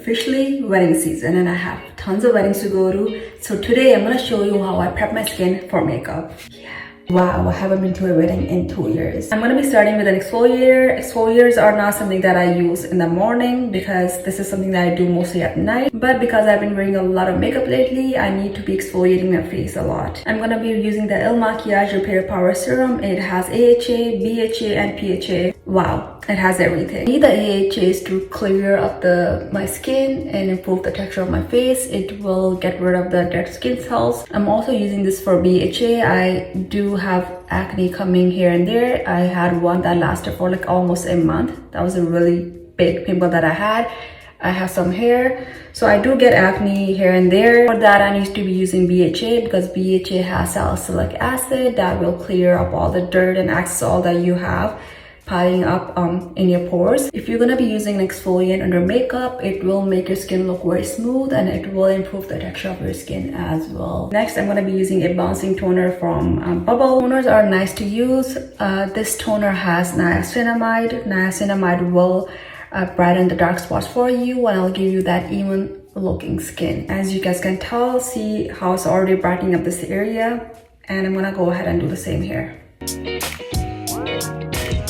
officially wedding season and I have tons of weddings to go to. So today I'm gonna show you how I prep my skin for makeup. Wow, I haven't been to a wedding in 2 years. I'm gonna be starting with an exfoliator. Exfoliators are not something that I use in the morning because this is something that I do mostly at night. But because I've been wearing a lot of makeup lately, I need to be exfoliating my face a lot. I'm gonna be using the Il Makiage Repair Power Serum. It has AHA, BHA, and PHA. Wow, it has everything. I need the AHAs to clear up my skin and improve the texture of my face. It will get rid of the dead skin cells. I'm also using this for BHA. I do have acne coming here and there. I had one that lasted for like almost a month. That was a really big pimple that I had. I have some hair, so I do get acne here and there. For that, I need to be using BHA because BHA has salicylic acid that will clear up all the dirt and excess that you have piling up in your pores. If you're gonna be using an exfoliant under makeup, it will make your skin look very smooth and it will improve the texture of your skin as well. Next, I'm gonna be using a bouncing toner from Bubble. Toners are nice to use. This toner has niacinamide. Niacinamide will brighten the dark spots for you and I'll give you that even looking skin. As you guys can tell, see how it's already brightening up this area, and I'm gonna go ahead and do the same here.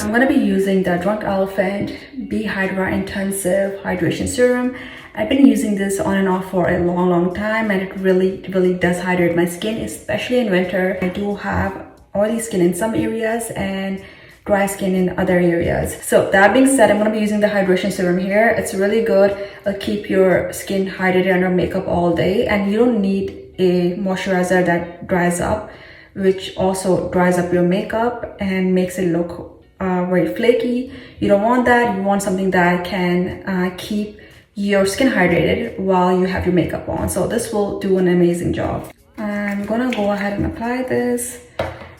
I'm gonna be using the Drunk Elephant Be Hydra Intensive Hydration Serum. I've been using this on and off for a long time, and it really does hydrate my skin, especially in winter. I do have oily skin in some areas and dry skin in other areas. So that being said, I'm gonna be using the hydration serum here. It's really good. It'll keep your skin hydrated under makeup all day, and you don't need a moisturizer that dries up, which also dries up your makeup and makes it look very flaky. You don't want that. You want something that can keep your skin hydrated while you have your makeup on. So this will do an amazing job. I'm gonna go ahead and apply this.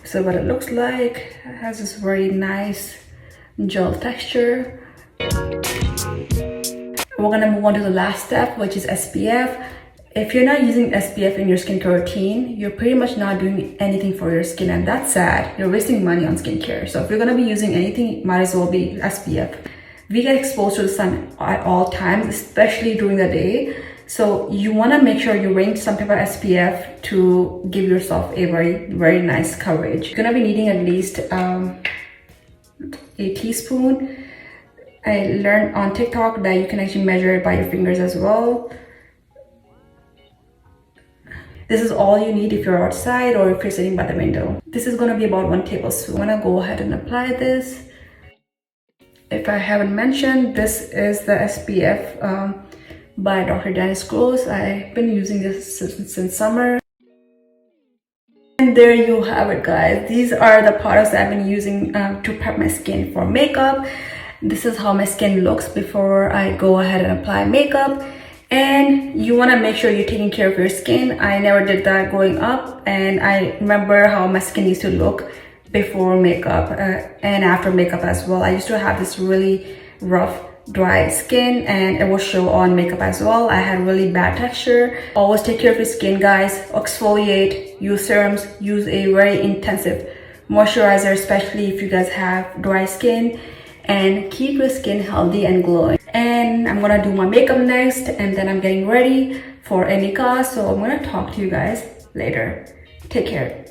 So what it looks like, it has this very nice gel texture. We're gonna move on to the last step, which is SPF. If you're not using SPF in your skincare routine, you're pretty much not doing anything for your skin, and that's sad. You're wasting money on skincare. So if you're gonna be using anything, might as well be SPF. We get exposed to the sun at all times, especially during the day. So you wanna make sure you're wearing some type of SPF to give yourself a very nice coverage. You're gonna be needing at least a teaspoon. I learned on TikTok that you can actually measure it by your fingers as well. This is all you need if you're outside or if you're sitting by the window. This is gonna be about 1 tablespoon. I'm gonna go ahead and apply this. If I haven't mentioned, this is the SPF by Dr. Dennis Gross. I've been using this since summer. And there you have it, guys. These are the products that I've been using to prep my skin for makeup. This is how my skin looks before I go ahead and apply makeup. And you want to make sure you're taking care of your skin. I never did that growing up, and I remember how my skin used to look before makeup and after makeup as well. I used to have this really rough, dry skin, and it will show on makeup as well. I had really bad texture. Always take care of your skin, guys. Exfoliate, use serums, use a very intensive moisturizer, especially if you guys have dry skin, and keep your skin healthy and glowing. And I'm gonna do my makeup next, and then I'm getting ready for a nikah, so I'm gonna talk to you guys later. Take care.